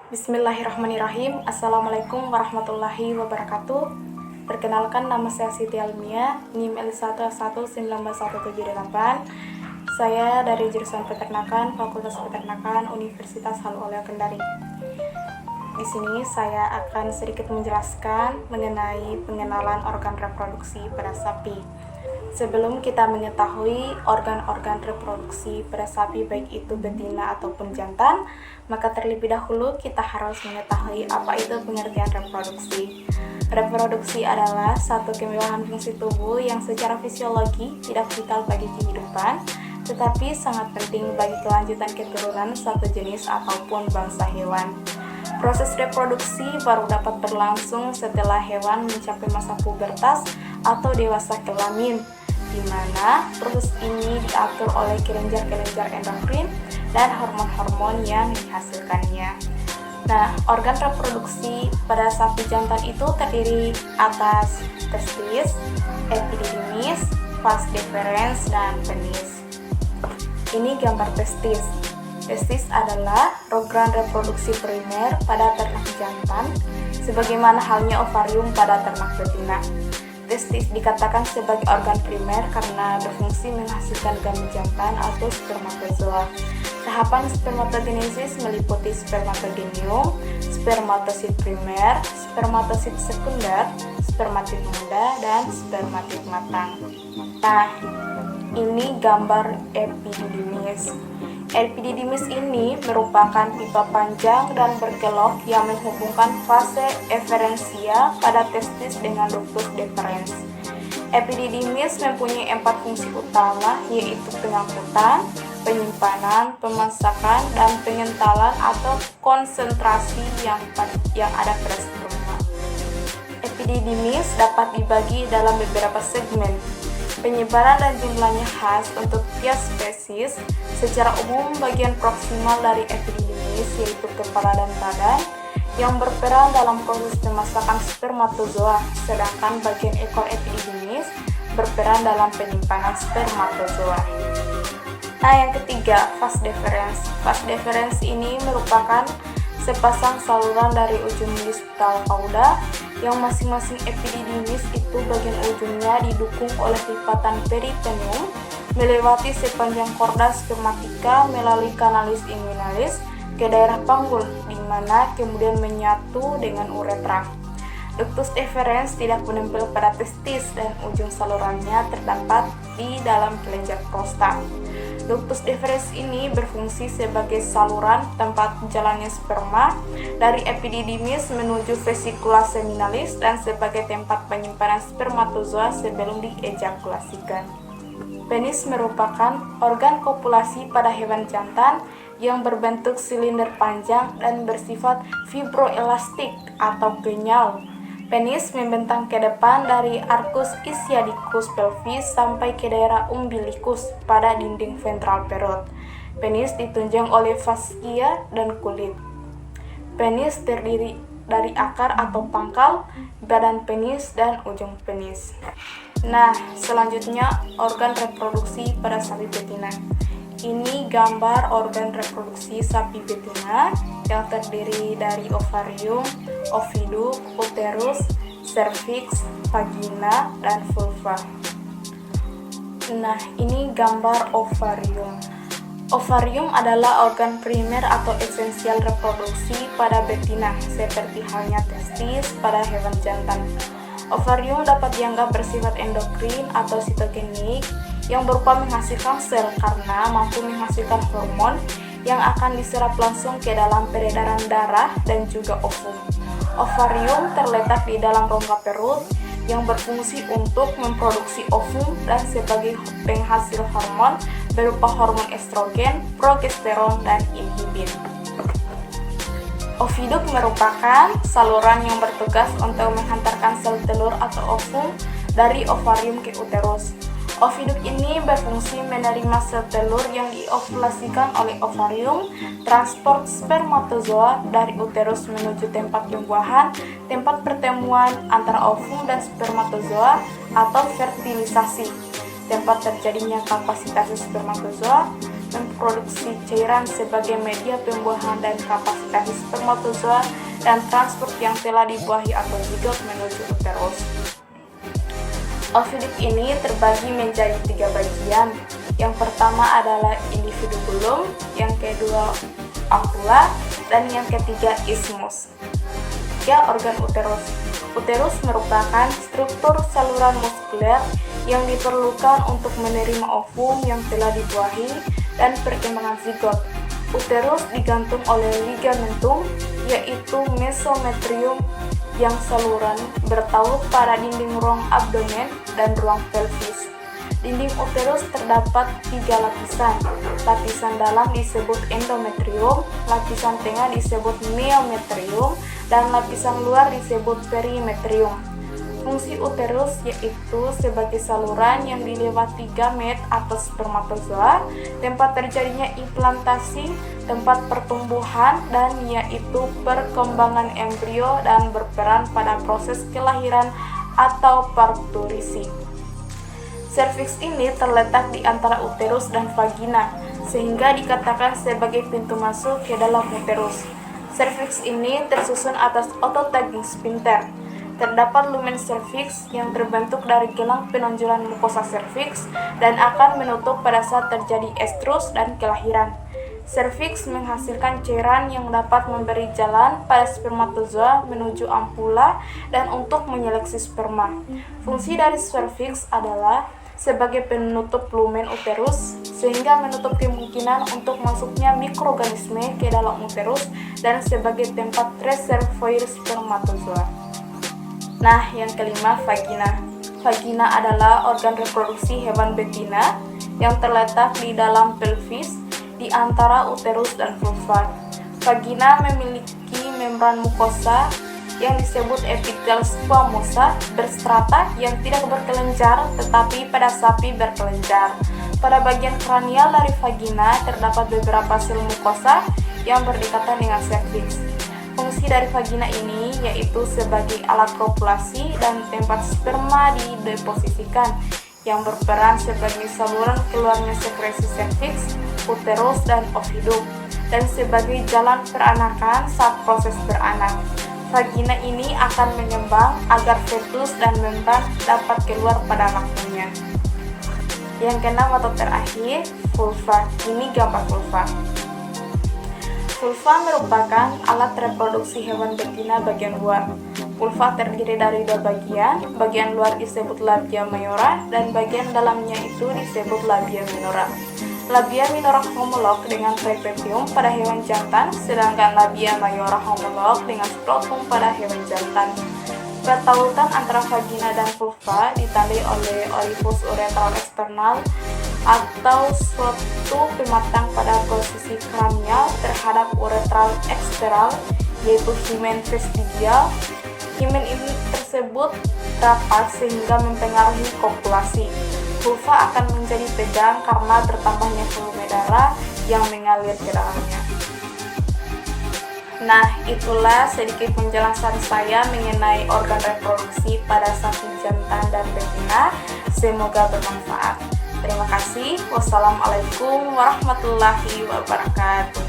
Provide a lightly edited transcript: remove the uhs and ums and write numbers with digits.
Bismillahirrahmanirrahim. Assalamualaikum warahmatullahi wabarakatuh. Perkenalkan, nama saya Siti Almia, NIM L111978. Saya dari jurusan Peternakan, Fakultas Peternakan, Universitas Halu Oleo Kendari. Di sini saya akan sedikit menjelaskan mengenai pengenalan organ reproduksi pada sapi. Sebelum kita mengetahui organ-organ reproduksi pada sapi, baik itu betina ataupun jantan, maka terlebih dahulu kita harus mengetahui apa itu pengertian reproduksi. Reproduksi adalah satu kemewahan fungsi tubuh yang secara fisiologi tidak vital bagi kehidupan, tetapi sangat penting bagi kelanjutan keturunan satu jenis ataupun bangsa hewan. Proses reproduksi baru dapat berlangsung setelah hewan mencapai masa pubertas atau dewasa kelamin, di mana proses ini diatur oleh kelenjar-kelenjar endokrin dan hormon-hormon yang dihasilkannya. Nah, organ reproduksi pada sapi jantan itu terdiri atas testis, epididymis, vas deferens, dan penis. Ini gambar testis. Testis adalah organ reproduksi primer pada ternak jantan, sebagaimana halnya ovarium pada ternak betina. Testis dikatakan sebagai organ primer karena berfungsi menghasilkan gamet jantan atau spermatozoa. Tahapan spermatogenesis meliputi spermatogenium, spermatosit primer, spermatosit sekunder, spermatid muda, dan spermatid matang. Nah, ini gambar epididymis. Epididymis ini merupakan pipa panjang dan berkelok yang menghubungkan fase eferensia pada testis dengan ductus deferens. Epididymis mempunyai 4 fungsi utama, yaitu pengangkutan, penyimpanan, pemasakan, dan pengentalan atau konsentrasi yang ada pada sperma. Epididymis dapat dibagi dalam beberapa segmen. Penyebaran dan jumlahnya khas untuk tiap spesies. Secara umum, bagian proksimal dari epididymis yaitu kepala dan badan yang berperan dalam proses pemasakan spermatozoa, sedangkan bagian ekor epididymis berperan dalam penyimpanan spermatozoa. Nah, yang ketiga, vas deferens. Vas deferens ini merupakan sepasang saluran dari ujung distal cauda yang masing-masing epididymis itu bagian ujungnya didukung oleh lipatan peritoneum melewati sepanjang korda spermatika melalui kanalis inguinalis ke daerah panggul, di mana kemudian menyatu dengan uretra. Ductus deferens tidak menempel pada testis dan ujung salurannya terdapat di dalam kelenjar prostat. Ductus deferens ini berfungsi sebagai saluran tempat jalannya sperma dari epididymis menuju vesikula seminalis dan sebagai tempat penyimpanan spermatozoa sebelum diejakulasikan. Penis merupakan organ kopulasi pada hewan jantan yang berbentuk silinder panjang dan bersifat fibroelastik atau kenyal. Penis membentang ke depan dari arcus ischiadicus pelvis sampai ke daerah umbilicus pada dinding ventral perut. Penis ditunjang oleh fascia dan kulit. Penis terdiri dari akar atau pangkal, badan penis, dan ujung penis. Nah, selanjutnya organ reproduksi pada sapi betina. Ini gambar organ reproduksi sapi betina yang terdiri dari ovarium, oviduk, uterus, cervix, vagina, dan vulva. Nah, ini gambar ovarium. Ovarium adalah organ primer atau esensial reproduksi pada betina, seperti halnya testis pada hewan jantan. Ovarium dapat dianggap bersifat endokrin atau sitogenik yang berupa menghasilkan sel karena mampu menghasilkan hormon yang akan diserap langsung ke dalam peredaran darah dan juga ovum. Ovarium terletak di dalam rongga perut yang berfungsi untuk memproduksi ovum dan sebagai penghasil hormon berupa hormon estrogen, progesteron, dan inhibin. Oviduk merupakan saluran yang bertugas untuk menghantarkan sel telur atau ovum dari ovarium ke uterus. Oviduk ini berfungsi menerima sel telur yang diovulasikan oleh ovarium, transport spermatozoa dari uterus menuju tempat pembuahan, tempat pertemuan antara ovum dan spermatozoa atau fertilisasi, tempat terjadinya kapasitas spermatozoa, memproduksi cairan sebagai media pembuahan dan kapasitas spermatozoa dan transport yang telah dibuahi atau zigot menuju uterus. Oviduct ini terbagi menjadi 3 bagian. Yang pertama adalah individu bulum, yang kedua ampulla, dan yang ketiga isthmus. Ya, organ uterus. Uterus merupakan struktur saluran muskuler yang diperlukan untuk menerima ovum yang telah dibuahi dan perkembangan zigot. Uterus digantung oleh ligamentum, yaitu mesometrium, yang saluran bertaut pada dinding ruang abdomen dan ruang pelvis. Dinding uterus terdapat 3 lapisan. Lapisan dalam disebut endometrium, lapisan tengah disebut myometrium, dan lapisan luar disebut perimetrium. Fungsi uterus yaitu sebagai saluran yang dilewati gamet atau spermatozoa, tempat terjadinya implantasi, tempat pertumbuhan, dan yaitu perkembangan embrio dan berperan pada proses kelahiran atau parturiasi. Serviks ini terletak di antara uterus dan vagina, sehingga dikatakan sebagai pintu masuk ke dalam uterus. Serviks ini tersusun atas otot daging sphincter. Terdapat lumen serviks yang terbentuk dari gelang penonjolan mukosa serviks dan akan menutup pada saat terjadi estrus dan kelahiran. Serviks menghasilkan cairan yang dapat memberi jalan pada spermatozoa menuju ampulla dan untuk menyeleksi sperma. Fungsi dari serviks adalah sebagai penutup lumen uterus, sehingga menutup kemungkinan untuk masuknya mikroorganisme ke dalam uterus dan sebagai tempat reservoir spermatozoa. Nah, yang kelima, vagina. Vagina adalah organ reproduksi hewan betina yang terletak di dalam pelvis di antara uterus dan vulva. Vagina memiliki membran mukosa yang disebut epitel squamosa berstrata yang tidak berkelenjar tetapi pada sapi berkelenjar. Pada bagian kranial dari vagina terdapat beberapa sel mukosa yang berdekatan dengan serviks. Fungsi dari vagina ini yaitu sebagai alat kopulasi dan tempat sperma dideposisikan, yang berperan sebagai saluran keluarnya sekresi serviks, uterus, dan oviduct, dan sebagai jalan peranakan saat proses beranak. Vagina ini akan mengembang agar fetus dan membran dapat keluar pada waktunya. Yang keenam atau terakhir, vulva. Ini gambar vulva. Vulva merupakan alat reproduksi hewan betina bagian luar. Vulva terdiri dari 2 bagian. Bagian luar disebut labia majora dan bagian dalamnya itu disebut labia minora. Labia minora homolog dengan prepetium pada hewan jantan, sedangkan labia majora homolog dengan scrotum pada hewan jantan. Pertautan antara vagina dan vulva ditandai oleh orifice uretral eksternal atau suatu pematang pada posisi kranial terhadap uretral eksternal, yaitu himen vestigial. Himen ini tersebut rapat sehingga mempengaruhi kopulasi. Vulva akan menjadi tegang karena bertambahnya volume darah yang mengalir ke dalamnya. Nah, itulah sedikit penjelasan saya mengenai organ reproduksi pada sapi jantan dan betina. Semoga bermanfaat. Terima kasih. Wassalamualaikum warahmatullahi wabarakatuh.